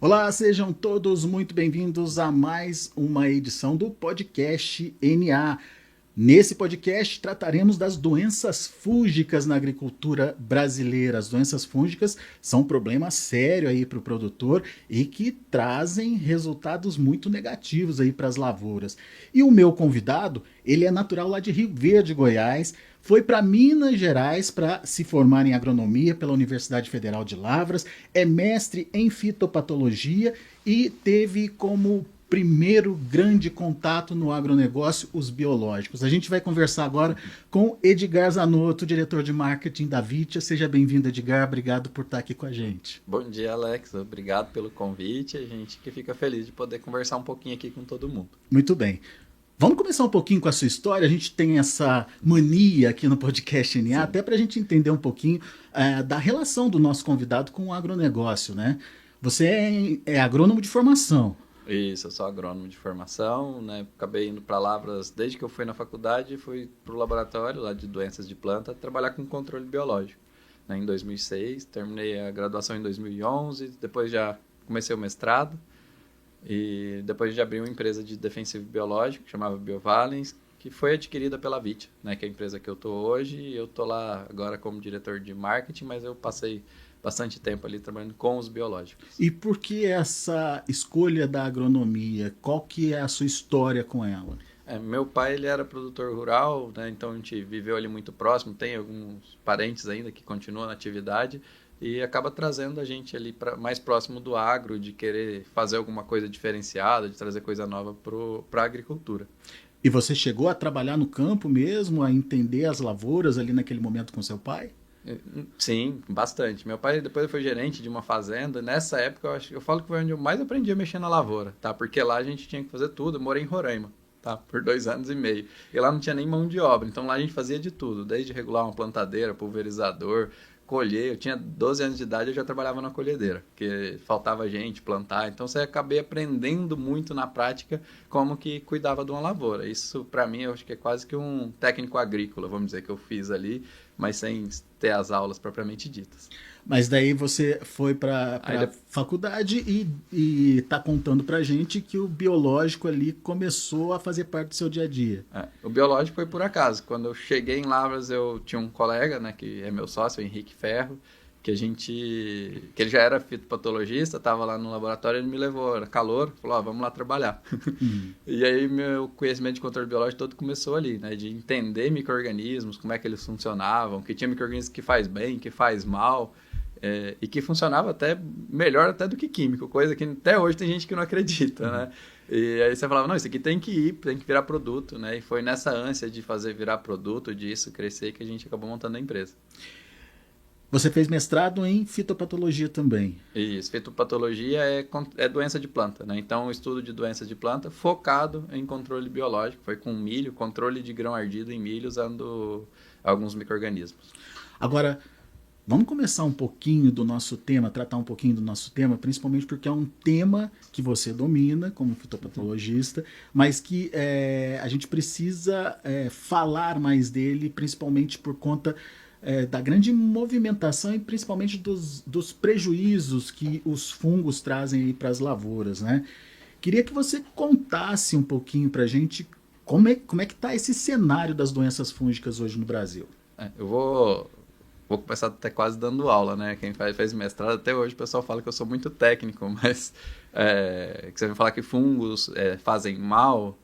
Olá, sejam todos muito bem-vindos a mais uma edição do podcast NA. Nesse podcast trataremos das doenças fúngicas na agricultura brasileira. As doenças fúngicas são um problema sério aí para o produtor e que trazem resultados muito negativos aí para as lavouras. E o meu convidado, ele é natural lá de Rio Verde, Goiás, foi para Minas Gerais para se formar em agronomia pela Universidade Federal de Lavras, é mestre em fitopatologia e teve como primeiro grande contato no agronegócio os biológicos. A gente vai conversar agora com Edgar Zanotto, diretor de marketing da Vitia. Seja bem-vindo, Edgar. Obrigado por estar aqui com a gente. Bom dia, Alex. Obrigado pelo convite. A gente que fica feliz de poder conversar um pouquinho aqui com todo mundo. Muito bem. Vamos começar um pouquinho com a sua história. A gente tem essa mania aqui no podcast NA, Sim. até para a gente entender um pouquinho da relação do nosso convidado com o agronegócio, né? Você é agrônomo de formação. Isso, eu sou agrônomo de formação, né? Acabei indo para Lavras desde que eu fui na faculdade, fui para o laboratório lá de doenças de planta trabalhar com controle biológico, né? Em 2006, terminei a graduação em 2011, depois já comecei o mestrado e depois já abri uma empresa de defensivo biológico que chamava Biovalens, que foi adquirida pela Vitia, né? Que é a empresa que eu estou hoje. Eu estou lá agora como diretor de marketing, mas eu passei bastante tempo ali trabalhando com os biológicos. E por que essa escolha da agronomia? Qual que é a sua história com ela? Meu pai ele era produtor rural, né? Então a gente viveu ali muito próximo, tem alguns parentes ainda que continuam na atividade e acaba trazendo a gente ali mais próximo do agro, de querer fazer alguma coisa diferenciada, de trazer coisa nova para a agricultura. E você chegou a trabalhar no campo mesmo, a entender as lavouras ali naquele momento com seu pai? Sim, bastante. Meu pai depois foi gerente de uma fazenda. Nessa época, eu falo que foi onde eu mais aprendi a mexer na lavoura, tá? Porque lá a gente tinha que fazer tudo. Eu morei em Roraima, tá? Por 2 anos e meio. E lá não tinha nem mão de obra. Então lá a gente fazia de tudo, desde regular uma plantadeira, pulverizador, colher. Eu tinha 12 anos de idade, eu já trabalhava na colhedeira, porque faltava gente plantar. Então você acabei aprendendo muito na prática como que cuidava de uma lavoura. Isso para mim eu acho que é quase que um técnico agrícola, vamos dizer, que eu fiz ali, mas sem ter as aulas propriamente ditas. Mas daí você foi para Aí, a faculdade e está contando para gente que o biológico ali começou a fazer parte do seu dia a dia. o biológico foi por acaso. Quando eu cheguei em Lavras, eu tinha um colega, né, que é meu sócio, o Henrique Ferro, que ele já era fitopatologista, estava lá no laboratório, ele me levou, era calor, falou, vamos lá trabalhar. E aí meu conhecimento de controle biológico todo começou ali, né, de entender micro-organismos, como é que eles funcionavam, que tinha micro-organismos que faz bem, que faz mal, e que funcionava até melhor até do que químico, coisa que até hoje tem gente que não acredita, né? E aí você falava, não, isso aqui tem que ir, tem que virar produto, né? E foi nessa ânsia de fazer virar produto, disso crescer, que a gente acabou montando a empresa. Você fez mestrado em fitopatologia também. Isso, fitopatologia é doença de planta, né? Então, o estudo de doença de planta focado em controle biológico, foi com milho, controle de grão ardido em milho usando alguns micro-organismos. Agora, vamos começar um pouquinho do nosso tema, tratar um pouquinho do nosso tema, principalmente porque é um tema que você domina como fitopatologista, mas que a gente precisa falar mais dele, principalmente por conta da grande movimentação e principalmente dos prejuízos que os fungos trazem para as lavouras, né? Queria que você contasse um pouquinho para a gente como é que está esse cenário das doenças fúngicas hoje no Brasil. Eu vou começar até quase dando aula, né? Quem fez mestrado até hoje, o pessoal fala que eu sou muito técnico, mas que você vai falar que fungos fazem mal,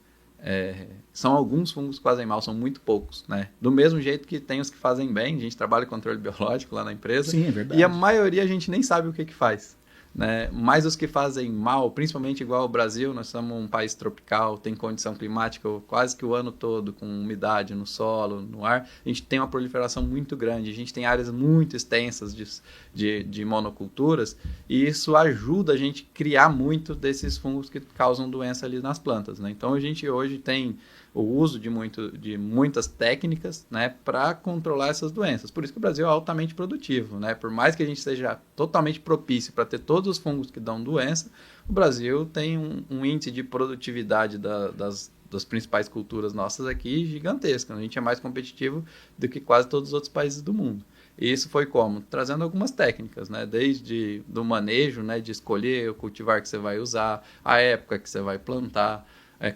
são alguns fungos que fazem mal, são muito poucos, né? Do mesmo jeito que tem os que fazem bem, a gente trabalha com controle biológico lá na empresa. Sim, é verdade. E a maioria a gente nem sabe o que faz, né? Mas os que fazem mal, principalmente igual ao Brasil, nós somos um país tropical, tem condição climática quase que o ano todo, com umidade no solo, no ar, a gente tem uma proliferação muito grande, a gente tem áreas muito extensas de monoculturas, e isso ajuda a gente a criar muito desses fungos que causam doença ali nas plantas, né? Então a gente hoje tem o uso de muitas técnicas, né, para controlar essas doenças. Por isso que o Brasil é altamente produtivo, né? Por mais que a gente seja totalmente propício para ter todos os fungos que dão doença, o Brasil tem um índice de produtividade das principais culturas nossas aqui gigantesca. A gente é mais competitivo do que quase todos os outros países do mundo. E isso foi como? Trazendo algumas técnicas, né? Desde do manejo, né? De escolher o cultivar que você vai usar, a época que você vai plantar,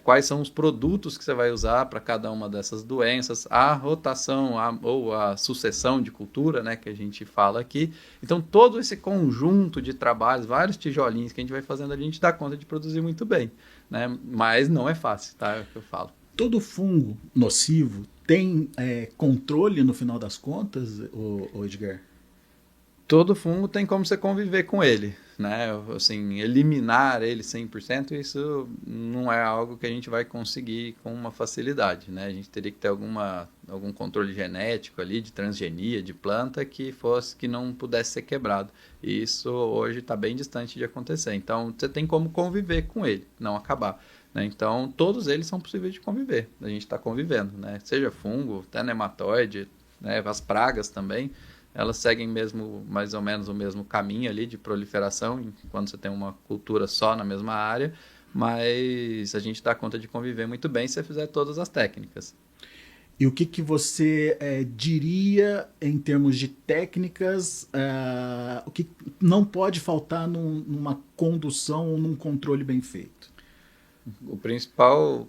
quais são os produtos que você vai usar para cada uma dessas doenças, a rotação ou a sucessão de cultura, né? Que a gente fala aqui. Então, todo esse conjunto de trabalhos, vários tijolinhos que a gente vai fazendo, a gente dá conta de produzir muito bem, né? Mas não é fácil, tá? É o que eu falo. Todo fungo nocivo tem controle no final das contas, Edgar? Todo fungo tem como você conviver com ele, né? Assim, eliminar ele 100%, isso não é algo que a gente vai conseguir com uma facilidade, né? A gente teria que ter algum controle genético ali, de transgenia, de planta, que não pudesse ser quebrado. E isso hoje está bem distante de acontecer. Então, você tem como conviver com ele, não acabar, né? Então, todos eles são possíveis de conviver. A gente está convivendo, né? Seja fungo, até nematóide, né? As pragas também. Elas seguem mesmo, mais ou menos o mesmo caminho ali de proliferação, quando você tem uma cultura só na mesma área, mas a gente dá conta de conviver muito bem se você fizer todas as técnicas. E o que você diria em termos de técnicas, o que não pode faltar numa condução ou num controle bem feito? O principal,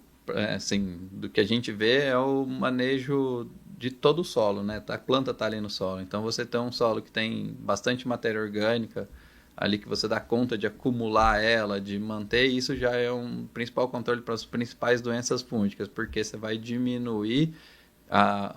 assim, do que a gente vê é o manejo de todo o solo, né? A planta está ali no solo. Então, você tem um solo que tem bastante matéria orgânica, ali que você dá conta de acumular ela, de manter, isso já é um principal controle para as principais doenças fúngicas, porque você vai diminuir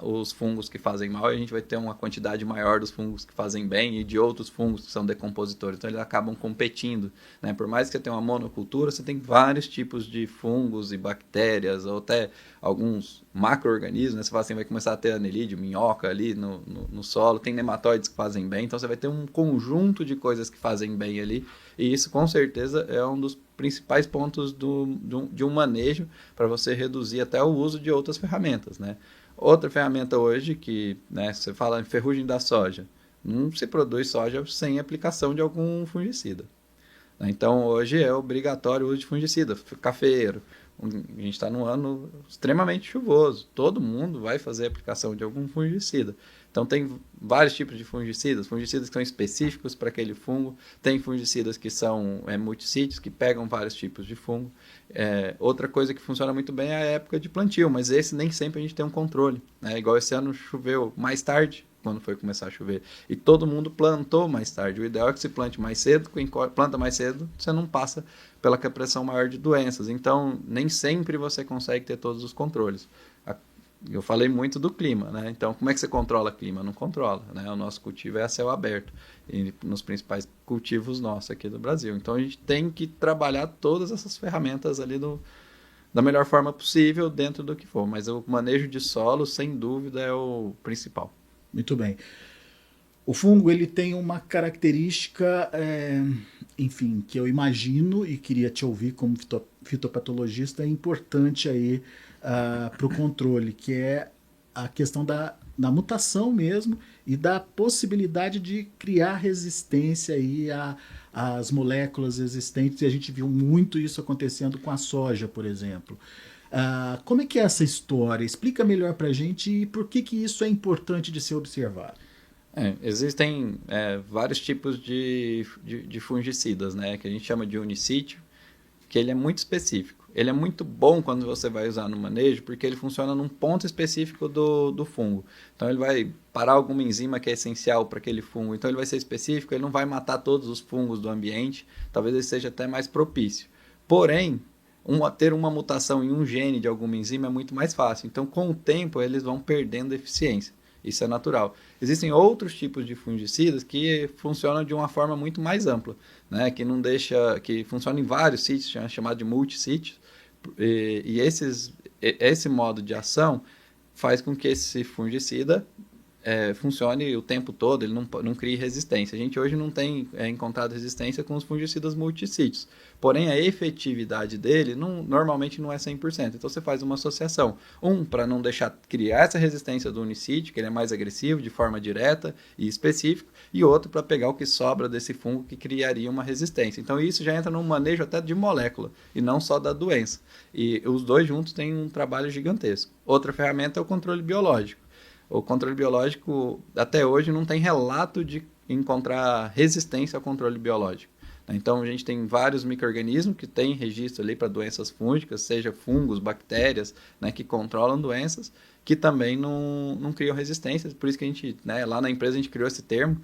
os fungos que fazem mal, e a gente vai ter uma quantidade maior dos fungos que fazem bem e de outros fungos que são decompositores. Então, eles acabam competindo, né? Por mais que você tenha uma monocultura, você tem vários tipos de fungos e bactérias, ou até alguns macro-organismos, né? Você fala assim, vai começar a ter anelídeo, minhoca ali no solo, tem nematóides que fazem bem, então você vai ter um conjunto de coisas que fazem bem ali, e isso com certeza é um dos principais pontos de um manejo para você reduzir até o uso de outras ferramentas, né? Outra ferramenta hoje que, né, você fala em ferrugem da soja, não se produz soja sem aplicação de algum fungicida. Então, hoje é obrigatório o uso de fungicida, cafeiro. A gente está num ano extremamente chuvoso, todo mundo vai fazer a aplicação de algum fungicida. Então, tem vários tipos de fungicidas que são específicos para aquele fungo, tem fungicidas que são multissítios, que pegam vários tipos de fungo. Outra coisa que funciona muito bem é a época de plantio, mas esse nem sempre a gente tem um controle, né? Igual esse ano choveu mais tarde, quando foi começar a chover, e todo mundo plantou mais tarde. O ideal é que se plante mais cedo, quem planta mais cedo, você não passa pela pressão maior de doenças. Então, nem sempre você consegue ter todos os controles. Eu falei muito do clima, né? Então, como é que você controla o clima? Não controla, né? O nosso cultivo é a céu aberto, e nos principais cultivos nossos aqui do Brasil. Então, a gente tem que trabalhar todas essas ferramentas ali da melhor forma possível dentro do que for. Mas o manejo de solo, sem dúvida, é o principal. Muito bem. O fungo ele tem uma característica, enfim, que eu imagino e queria te ouvir como fitopatologista, é importante aí para o controle, que é a questão da mutação mesmo e da possibilidade de criar resistência aí às moléculas existentes, e a gente viu muito isso acontecendo com a soja, por exemplo. Como é que é essa história? Explica melhor para a gente e por que isso é importante de ser observado. Existem vários tipos de fungicidas, né, que a gente chama de unicídio, que ele é muito específico. Ele é muito bom quando você vai usar no manejo, porque ele funciona num ponto específico do fungo. Então, ele vai parar alguma enzima que é essencial para aquele fungo. Então, ele vai ser específico, ele não vai matar todos os fungos do ambiente. Talvez ele seja até mais propício. Porém, ter uma mutação em um gene de alguma enzima é muito mais fácil. Então, com o tempo, eles vão perdendo eficiência. Isso é natural. Existem outros tipos de fungicidas que funcionam de uma forma muito mais ampla, né? Que funcionam em vários sítios, chamado de multissítios, e esse modo de ação faz com que esse fungicida funcione o tempo todo, ele não crie resistência. A gente hoje não tem encontrado resistência com os fungicidas multissítios, porém a efetividade dele normalmente não é 100%. Então você faz uma associação, para não deixar criar essa resistência do unicídio, que ele é mais agressivo de forma direta e específica, e outro para pegar o que sobra desse fungo que criaria uma resistência. Então isso já entra num manejo até de molécula e não só da doença. E os dois juntos têm um trabalho gigantesco. Outra ferramenta é o controle biológico. O controle biológico, até hoje, não tem relato de encontrar resistência ao controle biológico. Então, a gente tem vários micro-organismos que têm registro ali para doenças fúngicas, seja fungos, bactérias, né, que controlam doenças, que também não criam resistência. Por isso que a gente, né, lá na empresa, a gente criou esse termo.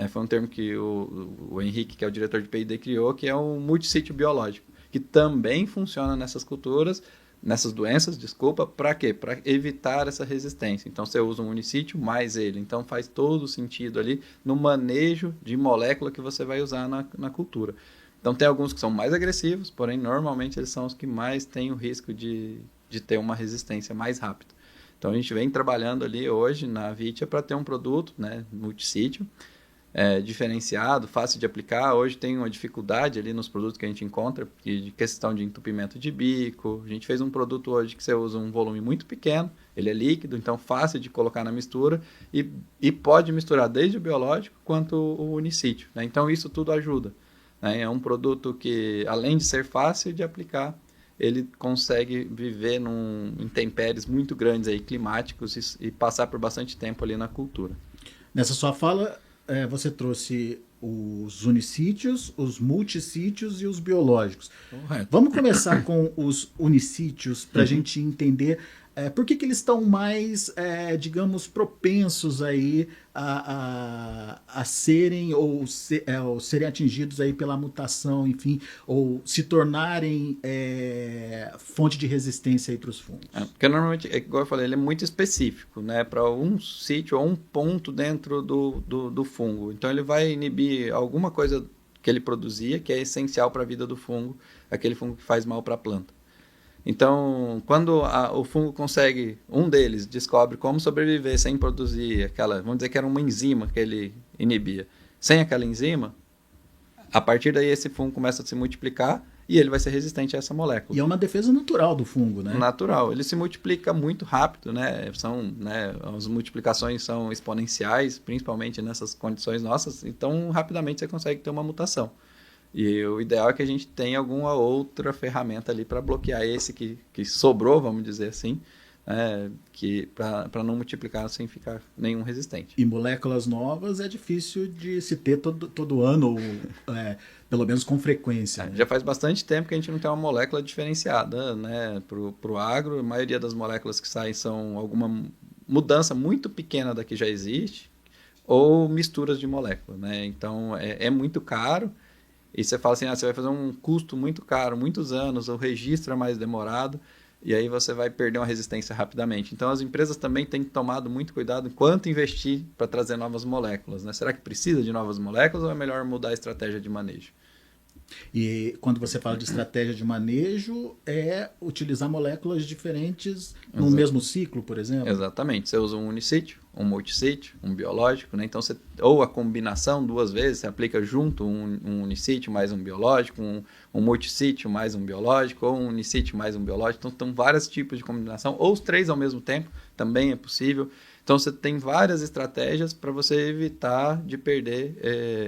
Foi um termo que o Henrique, que é o diretor de P&D, criou, que é o multissítio biológico, que também funciona nessas culturas, nessas doenças, desculpa, para quê? Para evitar essa resistência. Então, você usa um unissítio mais ele. Então, faz todo o sentido ali no manejo de molécula que você vai usar na cultura. Então, tem alguns que são mais agressivos, porém, normalmente, eles são os que mais têm o risco de ter uma resistência mais rápida. Então, a gente vem trabalhando ali hoje na Vitia para ter um produto, né, multissítio, diferenciado, fácil de aplicar. Hoje tem uma dificuldade ali nos produtos que a gente encontra, de questão de entupimento de bico. A gente fez um produto hoje que você usa um volume muito pequeno, ele é líquido, então fácil de colocar na mistura e pode misturar desde o biológico quanto o unicídio, né? Então isso tudo ajuda, né? É um produto que, além de ser fácil de aplicar, ele consegue viver em intempéries muito grandes aí, climáticos e passar por bastante tempo ali na cultura. Nessa sua fala, você trouxe os unicítios, os multissítios e os biológicos. Correto. Vamos começar com os unicítios para a gente entender por que eles estão mais, digamos, propensos aí a serem ou serem atingidos aí pela mutação, enfim, ou se tornarem fonte de resistência aí para os fungos. Porque normalmente, igual eu falei, ele é muito específico, né, para um sítio ou um ponto dentro do fungo. Então ele vai inibir alguma coisa que ele produzia, que é essencial para a vida do fungo, aquele fungo que faz mal para a planta. Então, quando o fungo consegue, um deles descobre como sobreviver sem produzir aquela, vamos dizer que era uma enzima que ele inibia. Sem aquela enzima, a partir daí esse fungo começa a se multiplicar e ele vai ser resistente a essa molécula. E é uma defesa natural do fungo, né? Natural. Ele se multiplica muito rápido, né? As multiplicações são exponenciais, principalmente nessas condições nossas. Então, rapidamente você consegue ter uma mutação. E o ideal é que a gente tenha alguma outra ferramenta ali para bloquear esse que sobrou, vamos dizer assim, para não multiplicar sem ficar nenhum resistente. E moléculas novas é difícil de se ter todo ano, ou pelo menos com frequência. Né? Já faz bastante tempo que a gente não tem uma molécula diferenciada, né, para o agro. A maioria das moléculas que saem são alguma mudança muito pequena da que já existe ou misturas de moléculas. Né? Então, é muito caro. E você fala assim, você vai fazer um custo muito caro, muitos anos, o registro é mais demorado, e aí você vai perder uma resistência rapidamente. Então, as empresas também têm tomado muito cuidado em quanto investir para trazer novas moléculas. Né? Será que precisa de novas moléculas ou é melhor mudar a estratégia de manejo? E quando você fala de estratégia de manejo, é utilizar moléculas diferentes no mesmo ciclo, por exemplo? Exatamente. Você usa um unicítio, um multissítio, um biológico, né? Então, ou a combinação 2 vezes, você aplica junto um unicítio mais um biológico, um multissítio mais um biológico, ou um unicítio mais um biológico. Então, tem vários tipos de combinação, ou os 3 ao mesmo tempo, também é possível. Então, você tem várias estratégias para você evitar de perder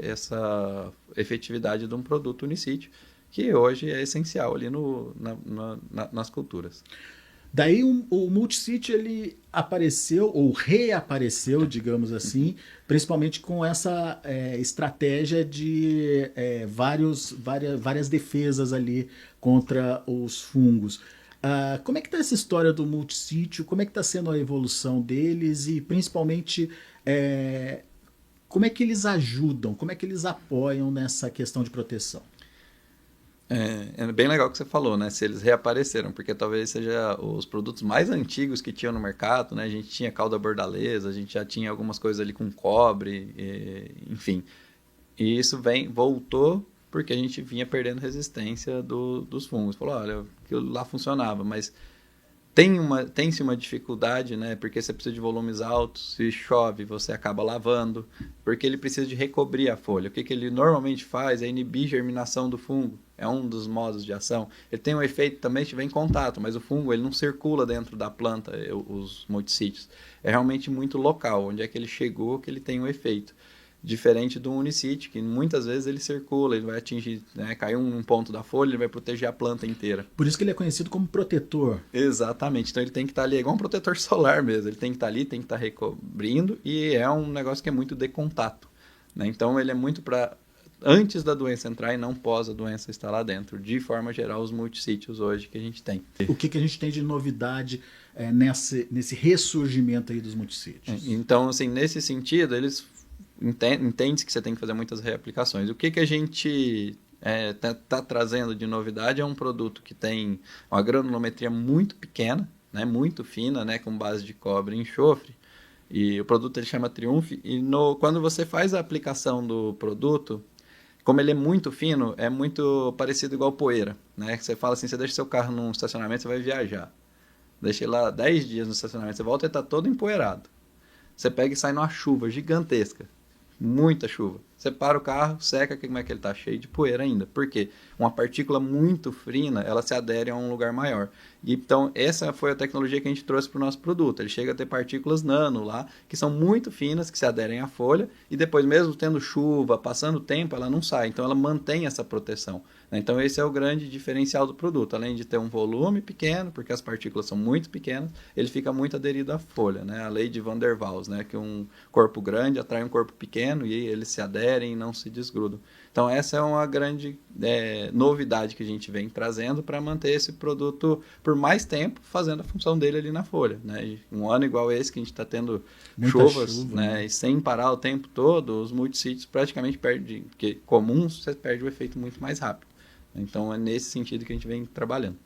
essa efetividade de um produto unicítio, que hoje é essencial ali nas culturas. Daí o multissítio ele apareceu, ou reapareceu, digamos assim, principalmente com essa estratégia de várias defesas ali contra os fungos. Como é que está essa história do multissítio? Como é que está sendo a evolução deles? E principalmente, como é que eles ajudam? Como é que eles apoiam nessa questão de proteção? É bem legal o que você falou, né? Se eles reapareceram, porque talvez seja os produtos mais antigos que tinham no mercado, né? A gente tinha calda bordaleza, a gente já tinha algumas coisas ali com cobre, enfim. E isso voltou porque a gente vinha perdendo resistência dos fungos. Falou, olha, aquilo lá funcionava, mas tem-se uma dificuldade, né? Porque você precisa de volumes altos, se chove, você acaba lavando, porque ele precisa de recobrir a folha. O que ele normalmente faz é inibir a germinação do fungo. É um dos modos de ação. Ele tem um efeito também se estiver em contato, mas o fungo ele não circula dentro da planta, os multissítios. É realmente muito local, onde é que ele chegou que ele tem um efeito. Diferente do unicídio, que muitas vezes ele circula, ele vai atingir, né, caiu um ponto da folha, ele vai proteger a planta inteira. Por isso que ele é conhecido como protetor. Exatamente, então ele tem que estar ali, é igual um protetor solar mesmo, ele tem que estar ali, tem que estar recobrindo, e é um negócio que é muito de contato, né? Então ele é muito para antes da doença entrar e não pós a doença estar lá dentro, de forma geral, os multissítios hoje que a gente tem. O que a gente tem de novidade nesse ressurgimento aí dos multissítios? Então, assim, nesse sentido, eles entende que você tem que fazer muitas reaplicações. O que a gente tá trazendo de novidade é um produto que tem uma granulometria muito pequena, né, muito fina, né, com base de cobre e enxofre. E o produto ele chama Triumph. E quando você faz a aplicação do produto, como ele é muito fino, é muito parecido igual poeira, né? Você fala assim, você deixa seu carro num estacionamento, você vai viajar. Deixa ele lá 10 dias no estacionamento, você volta e está todo empoeirado. Você pega e sai numa chuva gigantesca. Muita chuva. Você para o carro, seca, como é que ele está? Cheio de poeira ainda. Por quê? Uma partícula muito fina, ela se adere a um lugar maior. E, então, essa foi a tecnologia que a gente trouxe para o nosso produto. Ele chega a ter partículas nano lá, que são muito finas, que se aderem à folha, e depois, mesmo tendo chuva, passando o tempo, ela não sai. Então, ela mantém essa proteção. Então, esse é o grande diferencial do produto. Além de ter um volume pequeno, porque as partículas são muito pequenas, ele fica muito aderido à folha, né? A lei de Van der Waals, né? Que um corpo grande atrai um corpo pequeno e eles se aderem e não se desgrudam. Então, essa é uma grande novidade que a gente vem trazendo para manter esse produto por mais tempo fazendo a função dele ali na folha, né? E um ano igual esse que a gente está tendo chuvas, né? E sem parar o tempo todo, os multissítios praticamente perdem, porque comuns você perde o efeito muito mais rápido. Então, é nesse sentido que a gente vem trabalhando.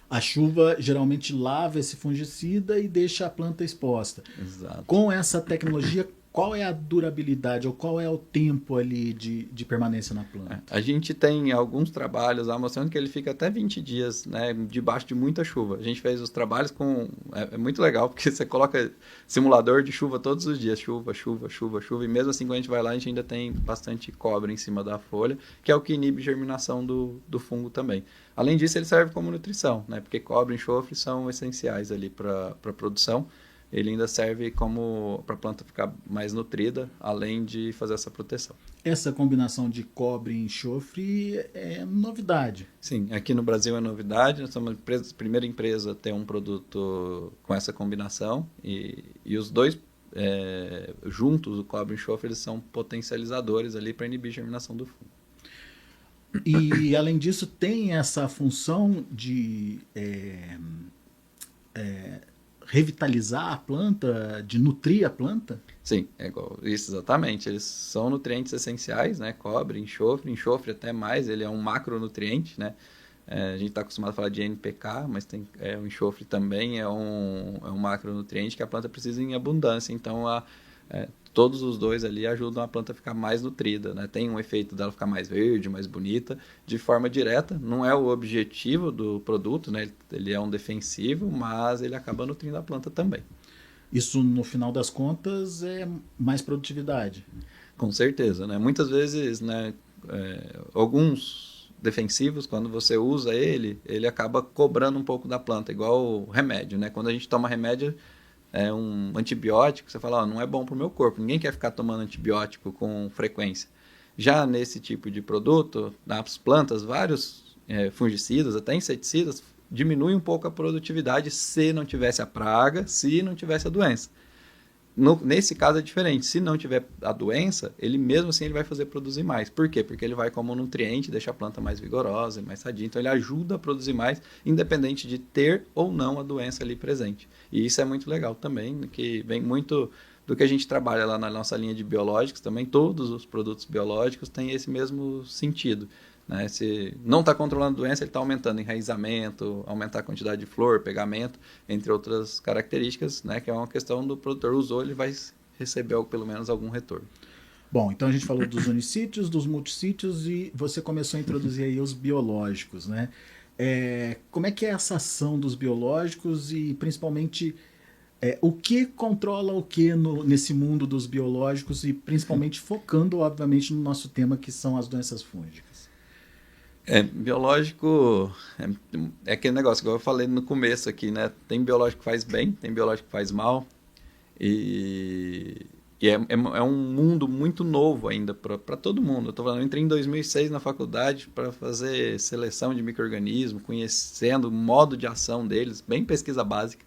A chuva geralmente lava esse fungicida e deixa a planta exposta. Exato. Com essa tecnologia, qual é a durabilidade ou qual é o tempo ali de permanência na planta? A gente tem alguns trabalhos lá mostrando que ele fica até 20 dias, né, debaixo de muita chuva. A gente fez os trabalhos com... É muito legal, porque você coloca simulador de chuva todos os dias. Chuva, chuva, chuva, chuva. E mesmo assim, quando a gente vai lá, a gente ainda tem bastante cobre em cima da folha, que é o que inibe a germinação do fungo também. Além disso, ele serve como nutrição, né, porque cobre e enxofre são essenciais ali para a produção. Ele ainda serve como para a planta ficar mais nutrida, além de fazer essa proteção. Essa combinação de cobre e enxofre é novidade. Sim, aqui no Brasil é novidade. Nós somos a primeira empresa a ter um produto com essa combinação. E os dois, juntos, o cobre e o enxofre, eles são potencializadores ali para inibir a germinação do fungo. E, além disso, tem essa função de revitalizar a planta, de nutrir a planta? Sim, é igual isso, exatamente. Eles são nutrientes essenciais, né? Cobre, enxofre até mais, ele é um macronutriente, né? A gente está acostumado a falar de NPK, mas o enxofre também é um macronutriente que a planta precisa em abundância. Então, todos os dois ali ajudam a planta a ficar mais nutrida, né? Tem um efeito dela ficar mais verde, mais bonita, de forma direta. Não é o objetivo do produto, né? Ele é um defensivo, mas ele acaba nutrindo a planta também. Isso, no final das contas, é mais produtividade. Com certeza, né? Muitas vezes, né, alguns defensivos, quando você usa ele acaba cobrando um pouco da planta, igual o remédio, né? Quando a gente toma remédio, um antibiótico, você fala, não é bom para o meu corpo, ninguém quer ficar tomando antibiótico com frequência. Já nesse tipo de produto, nas plantas, vários fungicidas, até inseticidas, diminuem um pouco a produtividade se não tivesse a praga, se não tivesse a doença. Nesse caso é diferente, se não tiver a doença, ele mesmo assim ele vai fazer produzir mais. Por quê? Porque ele vai como nutriente, deixa a planta mais vigorosa, mais sadia. Então ele ajuda a produzir mais, independente de ter ou não a doença ali presente. E isso é muito legal também, que vem muito do que a gente trabalha lá na nossa linha de biológicos também. Todos os produtos biológicos têm esse mesmo sentido, né? Se não está controlando a doença, ele está aumentando enraizamento, aumentar a quantidade de flor, pegamento, entre outras características, né? Que é uma questão do produtor usou, ele vai receber pelo menos algum retorno. Bom, então a gente falou dos unicítios, dos multissítios e você começou a introduzir aí os biológicos, né? Como é que é essa ação dos biológicos e principalmente o que controla o que nesse mundo dos biológicos e principalmente focando, obviamente, no nosso tema que são as doenças fúngicas? Biológico é aquele negócio, igual eu falei no começo aqui, né? Tem biológico que faz bem, tem biológico que faz mal. E E é um mundo muito novo ainda para todo mundo. Eu entrei em 2006 na faculdade para fazer seleção de micro-organismos, conhecendo o modo de ação deles, bem pesquisa básica.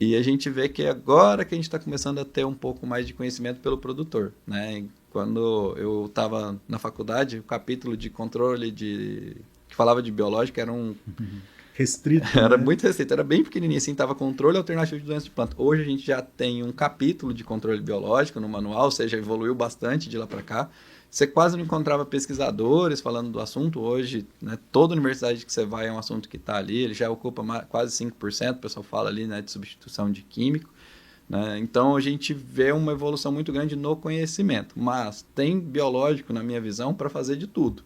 E a gente vê que agora que a gente está começando a ter um pouco mais de conhecimento pelo produtor, né? Quando eu estava na faculdade, o capítulo de controle que falava de biológica era restrito, era né? muito restrito, era bem pequenininho, assim, tava controle alternativo de doenças de planta. Hoje a gente já tem um capítulo de controle biológico no manual, ou seja, evoluiu bastante de lá para cá. Você quase não encontrava pesquisadores falando do assunto. Hoje, né, toda universidade que você vai é um assunto que está ali, ele já ocupa quase 5%, o pessoal fala ali, né, de substituição de químico. Né? Então a gente vê uma evolução muito grande no conhecimento, mas tem biológico, na minha visão, para fazer de tudo.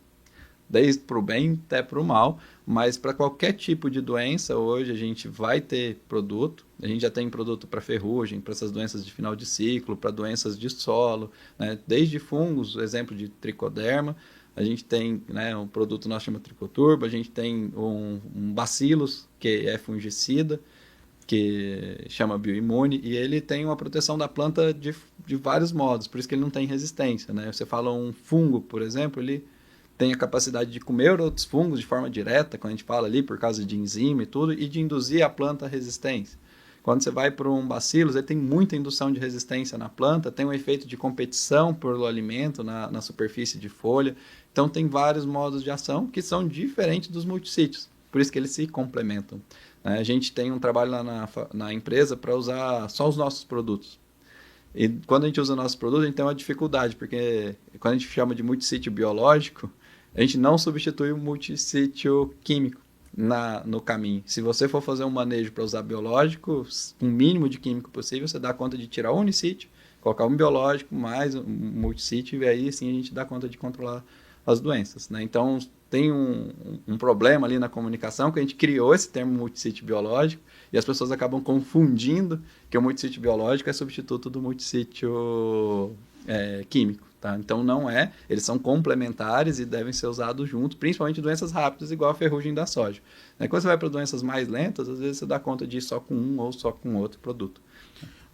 Desde para o bem até para o mal, mas para qualquer tipo de doença, hoje a gente vai ter produto. A gente já tem produto para ferrugem, para essas doenças de final de ciclo, para doenças de solo, né? Desde fungos, exemplo de tricoderma, a gente tem, né, um produto nosso chama Tricoturbo, a gente tem um bacillus, que é fungicida, que chama bioimune, e ele tem uma proteção da planta de vários modos, por isso que ele não tem resistência. Né? Você fala um fungo, por exemplo, ele tem a capacidade de comer outros fungos de forma direta, quando a gente fala ali, por causa de enzima e tudo, e de induzir a planta à resistência. Quando você vai para um bacillus, ele tem muita indução de resistência na planta, tem um efeito de competição pelo alimento na superfície de folha. Então, tem vários modos de ação que são diferentes dos multissítios, por isso que eles se complementam. A gente tem um trabalho lá na empresa para usar só os nossos produtos. E quando a gente usa nossos produtos, a gente tem uma dificuldade, porque quando a gente chama de multissítio biológico, a gente não substitui o multissítio químico no caminho. Se você for fazer um manejo para usar biológico, um mínimo de químico possível, você dá conta de tirar o unicítio, colocar um biológico mais um multissítio, e aí sim a gente dá conta de controlar as doenças. Né? Então, tem um problema ali na comunicação, que a gente criou esse termo multissítio biológico, e as pessoas acabam confundindo que o multissítio biológico é substituto do multissítio químico. Tá? Então não é, eles são complementares e devem ser usados juntos, principalmente doenças rápidas, igual a ferrugem da soja. Quando você vai para doenças mais lentas, às vezes você dá conta de ir só com um ou só com outro produto.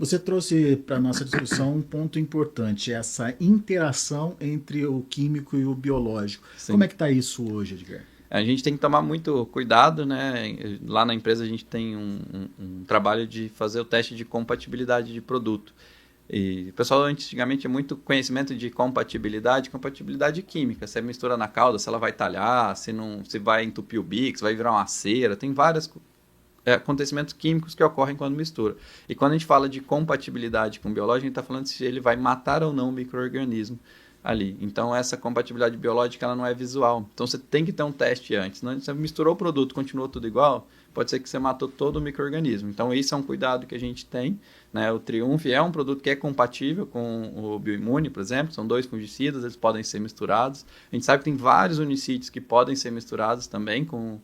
Você trouxe para a nossa discussão um ponto importante, essa interação entre o químico e o biológico. Sim. Como é que está isso hoje, Edgar? A gente tem que tomar muito cuidado, né? Lá na empresa a gente tem um trabalho de fazer o teste de compatibilidade de produto. E o pessoal antigamente tinha muito conhecimento de compatibilidade química. Você mistura na calda, se ela vai talhar, se vai entupir o bico, se vai virar uma cera. Tem vários acontecimentos químicos que ocorrem quando mistura. E quando a gente fala de compatibilidade com o biológico, a gente está falando se ele vai matar ou não o micro-organismo ali. Então, essa compatibilidade biológica ela não é visual. Então, você tem que ter um teste antes. Não, você misturou o produto, continuou tudo igual, pode ser que você matou todo o micro-organismo. Então, isso é um cuidado que a gente tem. Né? O Triumph é um produto que é compatível com o Bioimune, por exemplo. São 2 fungicidas, eles podem ser misturados. A gente sabe que tem vários unicítios que podem ser misturados também com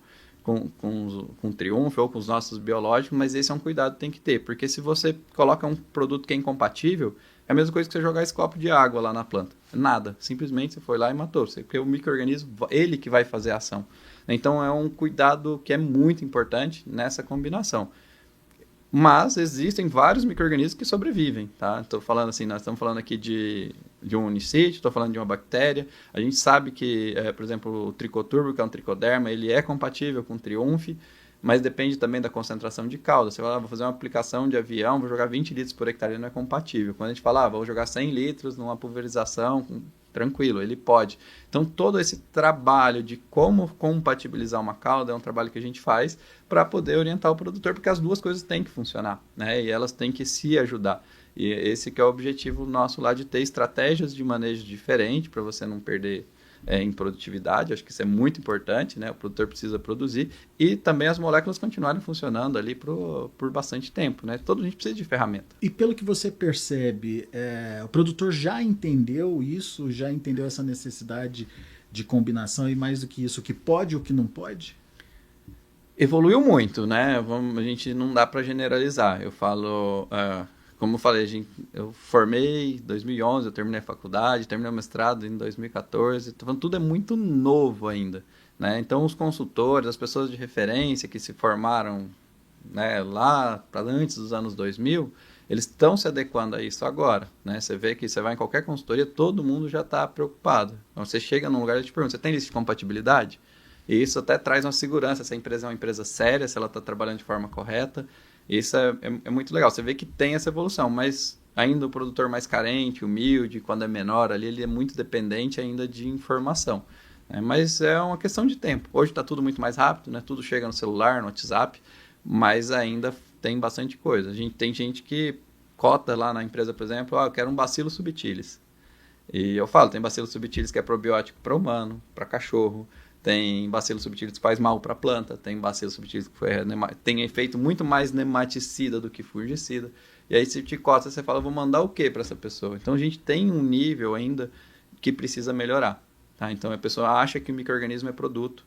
o Triumph ou com os nossos biológicos, mas esse é um cuidado que tem que ter. Porque se você coloca um produto que é incompatível, é a mesma coisa que você jogar esse copo de água lá na planta. Nada. Simplesmente você foi lá e matou. Porque o micro-organismo, ele que vai fazer a ação. Então, é um cuidado que é muito importante nessa combinação. Mas existem vários micro-organismos que sobrevivem. Tá? Estou falando assim, nós estamos falando aqui de um unicídio, estou falando de uma bactéria. A gente sabe que, por exemplo, o tricoturbo, que é um tricoderma, ele é compatível com o Triumph, mas depende também da concentração de calda. Você vai vou fazer uma aplicação de avião, vou jogar 20 litros por hectare, ele não é compatível. Quando a gente fala, vou jogar 100 litros numa pulverização, tranquilo, ele pode. Então, todo esse trabalho de como compatibilizar uma calda é um trabalho que a gente faz para poder orientar o produtor, porque as duas coisas têm que funcionar, né? E elas têm que se ajudar. E esse que é o objetivo nosso lá, de ter estratégias de manejo diferente, para você não perder em produtividade. Acho que isso é muito importante, né? O produtor precisa produzir e também as moléculas continuarem funcionando ali por bastante tempo, né? Todo a gente precisa de ferramenta. E pelo que você percebe, o produtor já entendeu isso, já entendeu essa necessidade de combinação e mais do que isso, o que pode e o que não pode? Evoluiu muito, né? A gente não dá para generalizar. Eu falo... como eu falei, eu formei em 2011, eu terminei a faculdade, terminei o mestrado em 2014, então tudo é muito novo ainda, né? Então os consultores, as pessoas de referência que se formaram, né, lá para antes dos anos 2000, eles estão se adequando a isso agora, né? Você vê que você vai em qualquer consultoria, todo mundo já está preocupado. Então, você chega num lugar e te pergunta, você tem lista de compatibilidade? E isso até traz uma segurança, se a empresa é uma empresa séria, se ela está trabalhando de forma correta. Isso é muito legal. Você vê que tem essa evolução, mas ainda o produtor mais carente, humilde, quando é menor ali, ele é muito dependente ainda de informação. Né? Mas é uma questão de tempo. Hoje está tudo muito mais rápido, né? Tudo chega no celular, no WhatsApp, mas ainda tem bastante coisa. Tem gente que cota lá na empresa, por exemplo, eu quero um Bacillus subtilis. E eu falo, tem Bacillus subtilis que é probiótico para humano, para cachorro, tem Bacillus subtilis que faz mal para a planta, tem Bacillus subtilis que tem efeito muito mais nematicida do que fungicida. E aí se te cota, você fala, vou mandar o que para essa pessoa? Então a gente tem um nível ainda que precisa melhorar. Tá? Então a pessoa acha que o micro-organismo é produto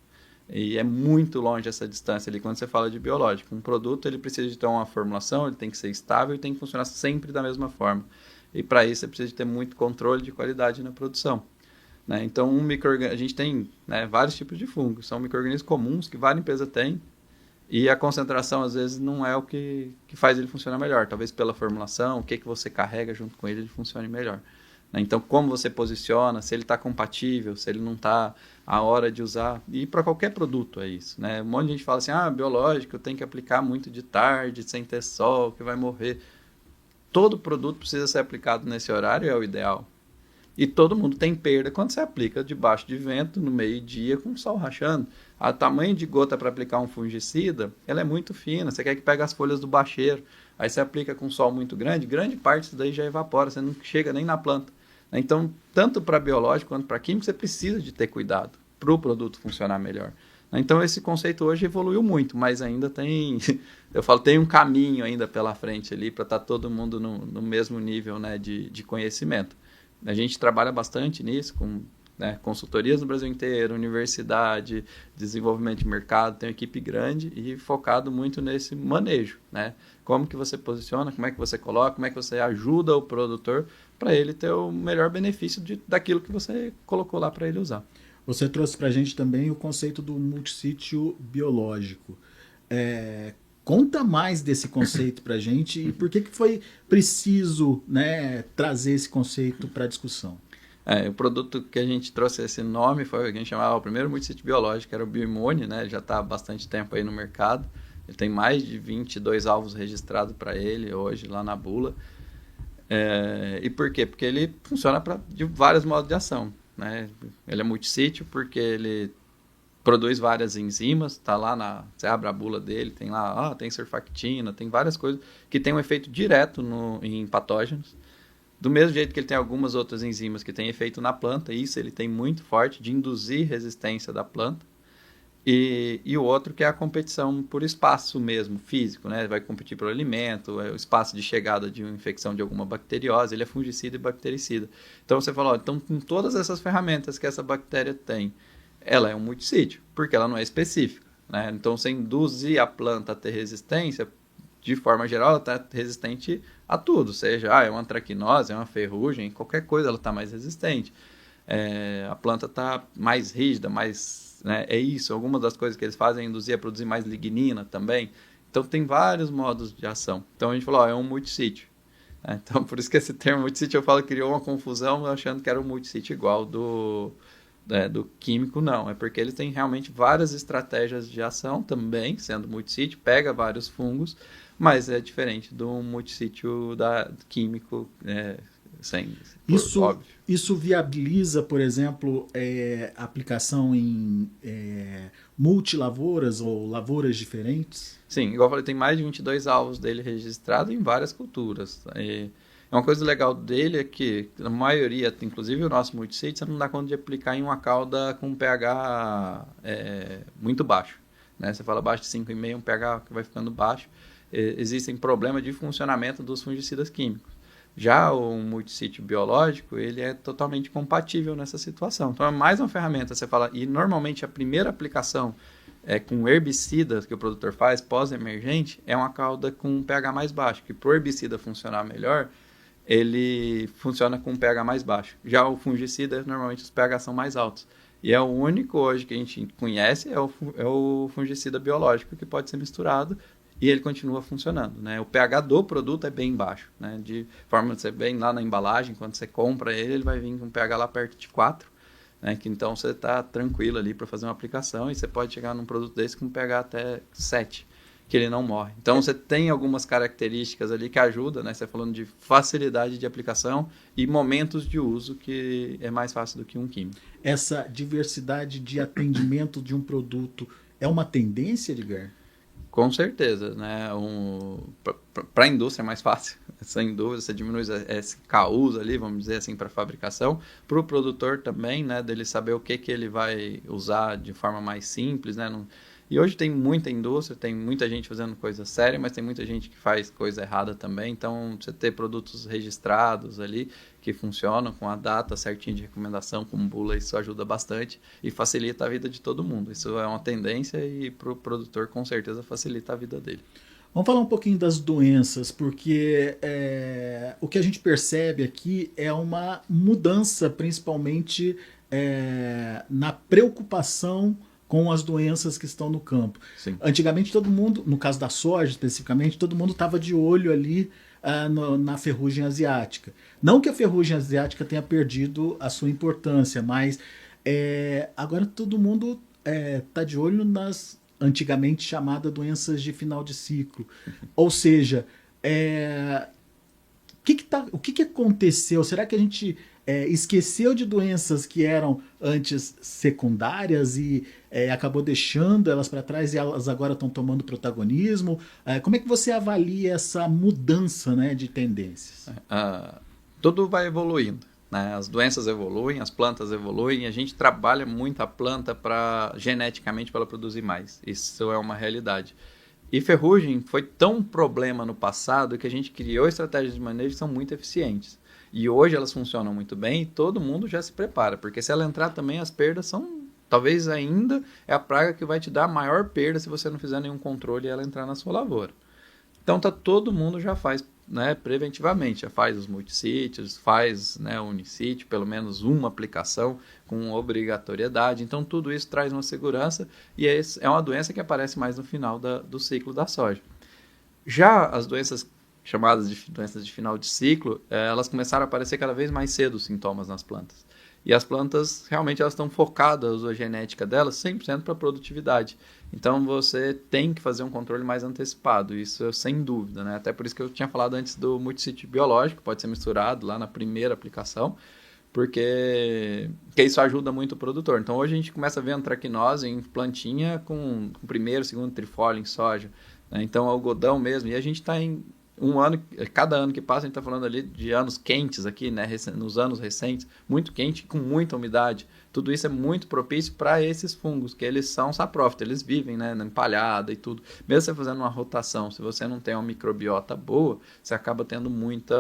e é muito longe essa distância ali quando você fala de biológico. Um produto ele precisa de ter uma formulação, ele tem que ser estável e tem que funcionar sempre da mesma forma. E para isso você precisa de ter muito controle de qualidade na produção. Né? Então, a gente tem, né, vários tipos de fungos. São micro-organismos comuns que várias empresas têm e a concentração, às vezes, não é o que faz ele funcionar melhor. Talvez pela formulação, o que você carrega junto com ele funcione melhor. Né? Então, como você posiciona, se ele está compatível, se ele não está a hora de usar. E para qualquer produto é isso. Né? Um monte de gente fala assim, biológico, tem que aplicar muito de tarde, sem ter sol, que vai morrer. Todo produto precisa ser aplicado nesse horário, é o ideal. E todo mundo tem perda quando você aplica debaixo de vento, no meio-dia, com o sol rachando. O tamanho de gota para aplicar um fungicida, ela é muito fina. Você quer que pegue as folhas do bacheiro. Aí você aplica com sol muito grande parte disso daí já evapora. Você não chega nem na planta. Então, tanto para biológico quanto para químico, você precisa de ter cuidado para o produto funcionar melhor. Então, esse conceito hoje evoluiu muito, mas ainda tem... Eu falo, tem um caminho ainda pela frente ali para estar todo mundo no mesmo nível, né, de conhecimento. A gente trabalha bastante nisso, com, né, consultorias no Brasil inteiro, universidade, desenvolvimento de mercado, tem uma equipe grande e focado muito nesse manejo, né? Como que você posiciona, como é que você coloca, como é que você ajuda o produtor para ele ter o melhor benefício daquilo que você colocou lá para ele usar. Você trouxe para a gente também o conceito do multissítio biológico. Conta mais desse conceito para a gente e por que foi preciso, né, trazer esse conceito para a discussão. O produto que a gente trouxe esse nome foi o que a gente chamava o primeiro multissítio biológico, que era o Bioimune, né? Ele já está há bastante tempo aí no mercado. Ele tem mais de 22 alvos registrados para ele hoje lá na bula. E por quê? Porque ele funciona de vários modos de ação. Né? Ele é multissítio porque ele produz várias enzimas, tá lá você abre a bula dele, tem lá, tem surfactina, tem várias coisas que tem um efeito direto em patógenos. Do mesmo jeito que ele tem algumas outras enzimas que têm efeito na planta, isso ele tem muito forte de induzir resistência da planta. E o outro que é a competição por espaço mesmo, físico, né? Vai competir pelo alimento, o espaço de chegada de uma infecção de alguma bacteriose, ele é fungicida e bactericida. Então você fala, então com todas essas ferramentas que essa bactéria tem, ela é um multissítio, porque ela não é específica. Né? Então você induzir a planta a ter resistência, de forma geral, ela está resistente a tudo, seja é uma antracnose, é uma ferrugem, qualquer coisa ela está mais resistente. A planta está mais rígida, mais... Né? É isso, algumas das coisas que eles fazem é induzir a produzir mais lignina também. Então tem vários modos de ação. Então a gente falou, é um multissítio. Então por isso que esse termo multissítio eu falo criou uma confusão achando que era um multissítio igual do químico, não. É porque eles têm realmente várias estratégias de ação também, sendo multissítio, pega vários fungos, mas é diferente do multissítio químico, óbvio. Isso viabiliza, por exemplo, a aplicação em multilavouras ou lavouras diferentes? Sim, igual eu falei, tem mais de 22 alvos dele registrados em várias culturas. Uma coisa legal dele é que a maioria, inclusive o nosso multissítio, você não dá conta de aplicar em uma cauda com um pH muito baixo. Né? Você fala abaixo de 5,5, um pH que vai ficando baixo. Existem problemas de funcionamento dos fungicidas químicos. Já o multissítio biológico, ele é totalmente compatível nessa situação. Então, é mais uma ferramenta, você fala, e normalmente a primeira aplicação com herbicidas que o produtor faz, pós-emergente, é uma cauda com um pH mais baixo, que para o herbicida funcionar melhor, ele funciona com um pH mais baixo. Já o fungicida, normalmente os pH são mais altos. E é o único hoje que a gente conhece, é o fungicida biológico, que pode ser misturado e ele continua funcionando, né? O pH do produto é bem baixo, né? De forma que você vem lá na embalagem, quando você compra ele, ele vai vir com um pH lá perto de 4, né? Que então você está tranquilo ali para fazer uma aplicação e você pode chegar num produto desse com pH até 7, que ele não morre. Então você tem algumas características ali que ajudam, né? Você falando de facilidade de aplicação e momentos de uso que é mais fácil do que um químico. Essa diversidade de atendimento de um produto é uma tendência, Edgar? Com certeza, né? Para a indústria é mais fácil, sem dúvida, você diminui esse caos ali, vamos dizer assim, para fabricação. Para o produtor também, né? Dele saber o que ele vai usar de forma mais simples, né? E hoje tem muita indústria, tem muita gente fazendo coisa séria, mas tem muita gente que faz coisa errada também. Então, você ter produtos registrados ali, que funcionam com a data certinha de recomendação, com bula, isso ajuda bastante e facilita a vida de todo mundo. Isso é uma tendência e para o produtor, com certeza, facilita a vida dele. Vamos falar um pouquinho das doenças, porque o que a gente percebe aqui é uma mudança, principalmente na preocupação com as doenças que estão no campo. Sim. Antigamente todo mundo, no caso da soja especificamente, todo mundo estava de olho ali na ferrugem asiática. Não que a ferrugem asiática tenha perdido a sua importância, mas agora todo mundo está de olho nas antigamente chamadas doenças de final de ciclo. Ou seja, o que aconteceu? Será que a gente esqueceu de doenças que eram antes secundárias e acabou deixando elas para trás e elas agora estão tomando protagonismo? Como é que você avalia essa mudança, né, de tendências? Tudo vai evoluindo, né? As doenças evoluem, as plantas evoluem, a gente trabalha muito a planta geneticamente para ela produzir mais. Isso é uma realidade. E ferrugem foi tão problema no passado que a gente criou estratégias de manejo que são muito eficientes. E hoje elas funcionam muito bem e todo mundo já se prepara, porque se ela entrar também as perdas são, talvez ainda é a praga que vai te dar a maior perda se você não fizer nenhum controle e ela entrar na sua lavoura. Então todo mundo já faz, né, preventivamente, já faz os multissítios, faz, né, o unicítio, pelo menos uma aplicação com obrigatoriedade. Então tudo isso traz uma segurança e é uma doença que aparece mais no final do ciclo da soja. Já as doenças chamadas de doenças de final de ciclo, elas começaram a aparecer cada vez mais cedo os sintomas nas plantas. E as plantas, realmente, elas estão focadas, a genética delas, 100% para a produtividade. Então, você tem que fazer um controle mais antecipado, isso sem dúvida, né? Até por isso que eu tinha falado antes do multissítio biológico, pode ser misturado lá na primeira aplicação, porque isso ajuda muito o produtor. Então, hoje a gente começa a ver antracnose em plantinha com primeiro, segundo trifólio em soja, né? Então, algodão mesmo, e a gente está em cada ano que passa, a gente está falando ali de anos quentes aqui, né? Nos anos recentes, muito quente, com muita umidade. Tudo isso é muito propício para esses fungos, que eles são saprófitos, eles vivem, né, na empalhada e tudo. Mesmo você fazendo uma rotação, se você não tem uma microbiota boa, você acaba tendo muito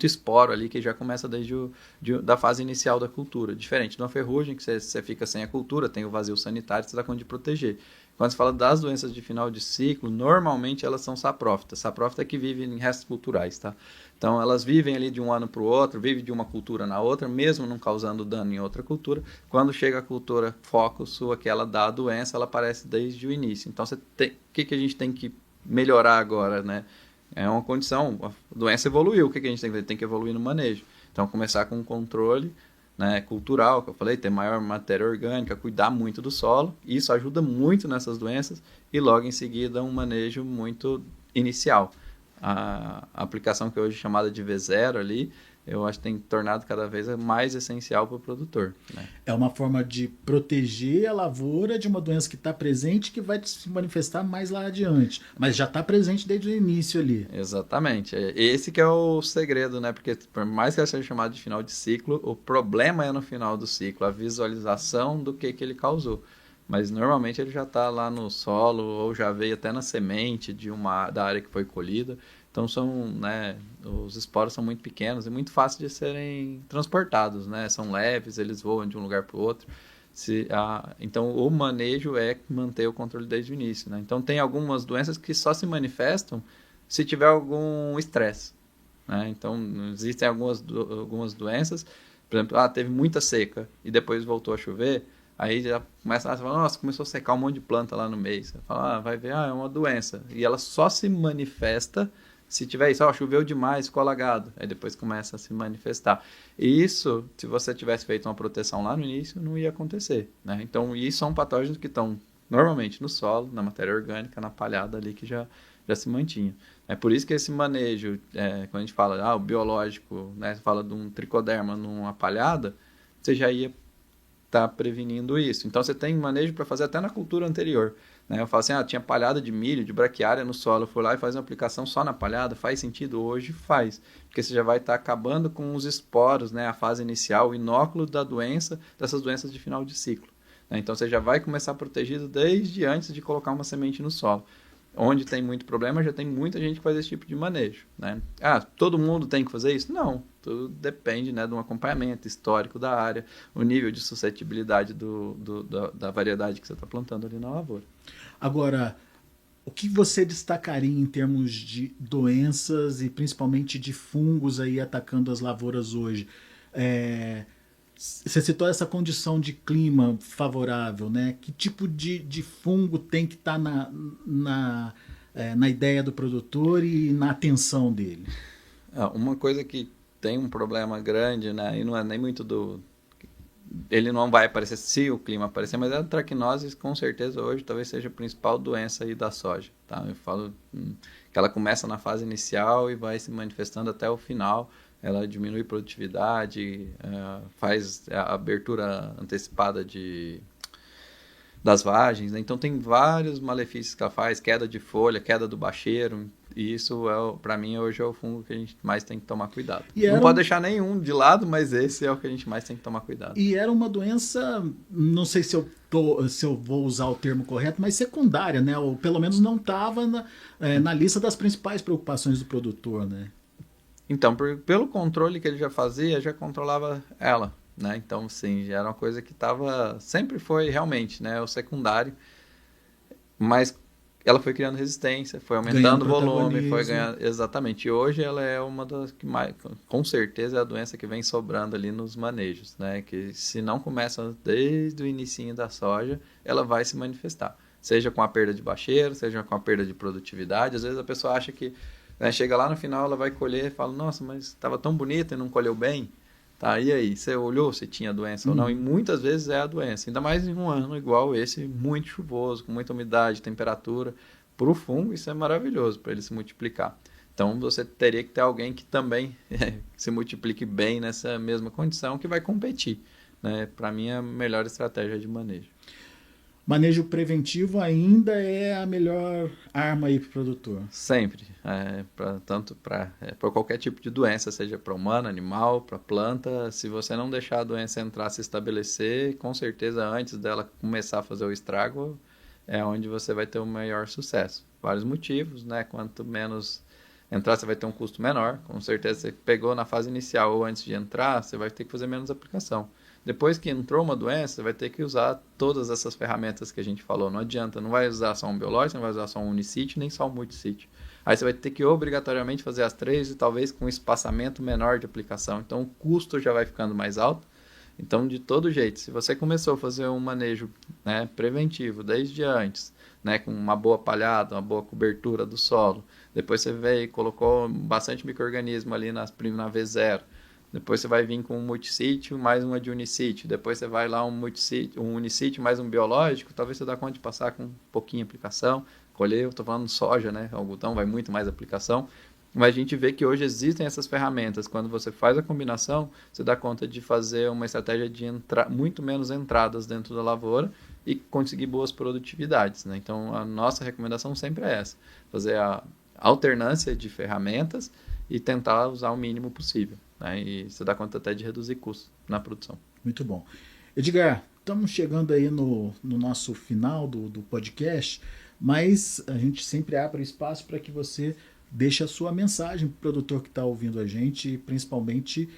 esporo ali, que já começa desde da fase inicial da cultura. Diferente de uma ferrugem, que você fica sem a cultura, tem o vazio sanitário, você dá conta de proteger. Quando se fala das doenças de final de ciclo, normalmente elas são saprófitas. Saprófita é que vive em restos culturais, tá? Então elas vivem ali de um ano para o outro, vivem de uma cultura na outra, mesmo não causando dano em outra cultura. Quando chega a cultura foco sua, que ela dá a doença, ela aparece desde o início. Então o que a gente tem que melhorar agora, né? É uma condição, a doença evoluiu, o que a gente tem que fazer? Tem que evoluir no manejo. Então começar com um controle, né, cultural, que eu falei, ter maior matéria orgânica, cuidar muito do solo, isso ajuda muito nessas doenças, e logo em seguida um manejo muito inicial. A aplicação que hoje é chamada de V0 ali, eu acho que tem tornado cada vez mais essencial para o produtor, né? É uma forma de proteger a lavoura de uma doença que está presente que vai se manifestar mais lá adiante, mas já está presente desde o início ali. Exatamente. Esse que é o segredo, né? Porque por mais que ela seja chamada de final de ciclo, o problema é no final do ciclo, a visualização do que ele causou. Mas normalmente ele já está lá no solo ou já veio até na semente da área que foi colhida. Então né, os esporos são muito pequenos e muito fáceis de serem transportados, né? São leves, eles voam de um lugar para o outro. Então o manejo é manter o controle desde o início, né? Então tem algumas doenças que só se manifestam se tiver algum estresse, né? Então existem algumas doenças, por exemplo, teve muita seca e depois voltou a chover. Aí já começa a falar, nossa, começou a secar um monte de planta lá no meio. Você fala, vai ver, é uma doença. E ela só se manifesta se tiver isso, choveu demais, ficou alagado. Aí depois começa a se manifestar. E isso, se você tivesse feito uma proteção lá no início, não ia acontecer, né? Então, isso são patógenos que estão normalmente no solo, na matéria orgânica, na palhada ali que já se mantinha. É por isso que esse manejo, quando a gente fala, o biológico, né, você fala de um tricoderma numa palhada, você já ia estar prevenindo isso. Então, você tem manejo para fazer até na cultura anterior. Né? Eu falo assim, tinha palhada de milho, de braquiária no solo, eu fui lá e faz uma aplicação só na palhada, faz sentido? Hoje faz, porque você já vai estar acabando com os esporos, né? A fase inicial, o inóculo da doença, dessas doenças de final de ciclo. Né? Então, você já vai começar protegido desde antes de colocar uma semente no solo. Onde tem muito problema, já tem muita gente que faz esse tipo de manejo. Né? Todo mundo tem que fazer isso? Não, tudo depende, né, de um acompanhamento histórico da área, o nível de suscetibilidade da variedade que você está plantando ali na lavoura. Agora, o que você destacaria em termos de doenças e principalmente de fungos aí atacando as lavouras hoje? Você citou essa condição de clima favorável, né? Que tipo de fungo tem que estar na ideia do produtor e na atenção dele? Uma coisa que tem um problema grande, né? E não é nem muito ele não vai aparecer se o clima aparecer, mas a antracnose com certeza hoje talvez seja a principal doença aí da soja, tá? Eu falo que ela começa na fase inicial e vai se manifestando até o final. Ela diminui produtividade, faz a abertura antecipada das vagens, né? Então tem vários malefícios que ela faz, queda de folha, queda do bacheiro, e isso para mim hoje é o fungo que a gente mais tem que tomar cuidado. Não pode deixar nenhum de lado, mas esse é o que a gente mais tem que tomar cuidado. E era uma doença, não sei se eu vou usar o termo correto, mas secundária, né? Ou pelo menos não estava na lista das principais preocupações do produtor, né? Então, pelo controle que ele já fazia, já controlava ela. Né? Então, sim, já era uma coisa que sempre foi realmente, né, o secundário, mas ela foi criando resistência, foi aumentando o volume, foi ganhando, exatamente, e hoje ela é uma das que mais, com certeza é a doença que vem sobrando ali nos manejos, né, que se não começa desde o inicinho da soja, ela vai se manifestar, seja com a perda de bacheiro, seja com a perda de produtividade. Às vezes a pessoa acha que, né, chega lá no final, ela vai colher e fala, nossa, mas estava tão bonita e não colheu bem. Tá, e aí, você olhou se tinha doença ou não? E muitas vezes é a doença, ainda mais em um ano igual esse, muito chuvoso, com muita umidade, temperatura. Para o fungo, isso é maravilhoso, para ele se multiplicar. Então, você teria que ter alguém que também se multiplique bem nessa mesma condição, que vai competir. Né? Para mim, é a melhor estratégia de manejo. Manejo preventivo ainda é a melhor arma aí para o produtor? Sempre. Tanto para qualquer tipo de doença, seja para humano, animal, para planta. Se você não deixar a doença entrar, se estabelecer, com certeza antes dela começar a fazer o estrago, é onde você vai ter o maior sucesso. Vários motivos, né? Quanto menos entrar, você vai ter um custo menor. Com certeza, você pegou na fase inicial ou antes de entrar, você vai ter que fazer menos aplicação. Depois que entrou uma doença, você vai ter que usar todas essas ferramentas que a gente falou. Não adianta, não vai usar só um biológico, não vai usar só um unicídio, nem só um multissítio. Aí você vai ter que obrigatoriamente fazer as três e talvez com um espaçamento menor de aplicação. Então o custo já vai ficando mais alto. Então, de todo jeito, se você começou a fazer um manejo, né, preventivo desde antes, né, com uma boa palhada, uma boa cobertura do solo, depois você veio e colocou bastante micro-organismo ali na V0, depois você vai vir com um multissítio mais uma de unicítio, depois você vai lá um unicítio mais um biológico, talvez você dá conta de passar com um pouquinho de aplicação, colher, eu estou falando soja, né, algodão vai muito mais aplicação, mas a gente vê que hoje existem essas ferramentas. Quando você faz a combinação, você dá conta de fazer uma estratégia de muito menos entradas dentro da lavoura e conseguir boas produtividades. Né? Então, a nossa recomendação sempre é essa. Fazer a alternância de ferramentas e tentar usar o mínimo possível. Né? E você dá conta até de reduzir custos na produção. Muito bom. Edgar, estamos chegando aí no nosso final do podcast, mas a gente sempre abre espaço para que você deixe a sua mensagem para o produtor que está ouvindo a gente, principalmente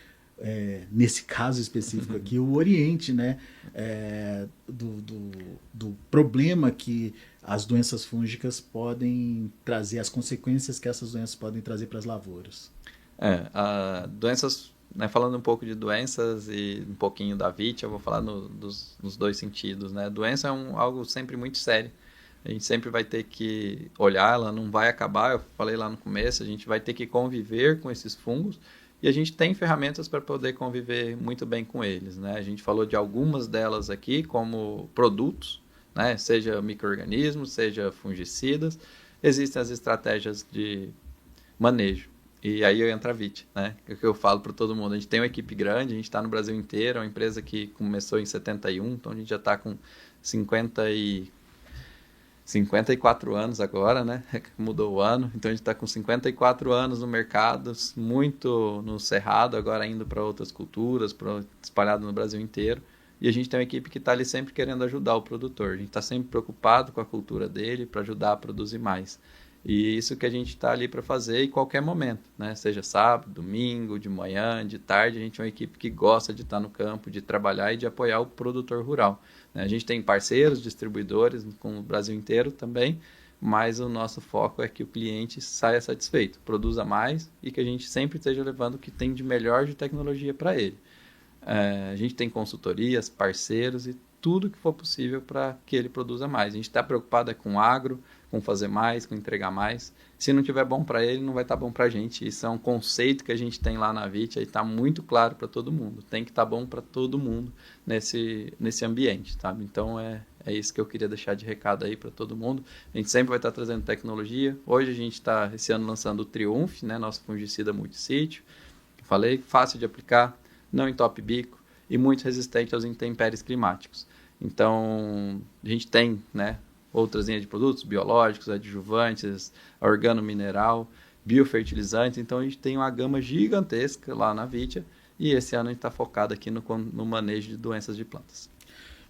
nesse caso específico aqui, o Oriente, né? Do problema que as doenças fúngicas podem trazer, as consequências que essas doenças podem trazer para as lavouras. Doenças né, falando um pouco de doenças e um pouquinho da VIT, eu vou falar nos dois sentidos, né? Doença é algo sempre muito sério. A gente sempre vai ter que olhar, ela não vai acabar, eu falei lá no começo, a gente vai ter que conviver com esses fungos e a gente tem ferramentas para poder conviver muito bem com eles, né? A gente falou de algumas delas aqui como produtos, né? Seja micro-organismos, seja fungicidas, existem as estratégias de manejo. E aí entra a VIT, né? É o que eu falo para todo mundo. A gente tem uma equipe grande, a gente está no Brasil inteiro, é uma empresa que começou em 71, então a gente já está com 54 anos agora, né? Mudou o ano. Então a gente está com 54 anos no mercado, muito no cerrado, agora indo para outras culturas, espalhado no Brasil inteiro. E a gente tem uma equipe que está ali sempre querendo ajudar o produtor. A gente está sempre preocupado com a cultura dele para ajudar a produzir mais. E isso que a gente está ali para fazer em qualquer momento, né? Seja sábado, domingo, de manhã, de tarde, a gente é uma equipe que gosta de estar no campo, de trabalhar e de apoiar o produtor rural, né? A gente tem parceiros, distribuidores com o Brasil inteiro também, mas o nosso foco é que o cliente saia satisfeito, produza mais e que a gente sempre esteja levando o que tem de melhor de tecnologia para ele. A gente tem consultorias, parceiros e tudo que for possível para que ele produza mais. A gente está preocupado com agro, com fazer mais, com entregar mais. Se não tiver bom para ele, não vai estar bom para a gente. Isso é um conceito que a gente tem lá na VIT, aí está muito claro para todo mundo. Tem que estar bom para todo mundo nesse ambiente, tá? Então é isso que eu queria deixar de recado aí para todo mundo. A gente sempre vai estar trazendo tecnologia. Hoje a gente está esse ano lançando o Triumph, né? Nosso fungicida multissítio. Falei, fácil de aplicar, não entope bico e muito resistente aos intempéries climáticos. Então, a gente tem, né, outras linhas de produtos, biológicos, adjuvantes, organomineral, biofertilizantes. Então, a gente tem uma gama gigantesca lá na Vitia e esse ano a gente está focado aqui no manejo de doenças de plantas.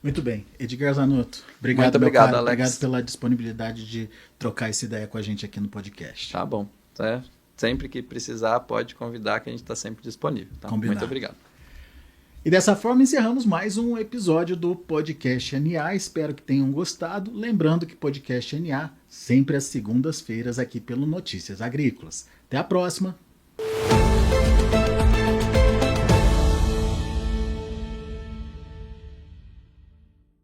Muito bem. Edgar Zanotto, obrigado, muito obrigado, cara. Alex. Obrigado pela disponibilidade de trocar essa ideia com a gente aqui no podcast. Tá bom. Sempre que precisar, pode convidar que a gente está sempre disponível. Tá? Combinado. Muito obrigado. E dessa forma encerramos mais um episódio do Podcast NA. Espero que tenham gostado. Lembrando que Podcast NA sempre às segundas-feiras aqui pelo Notícias Agrícolas. Até a próxima.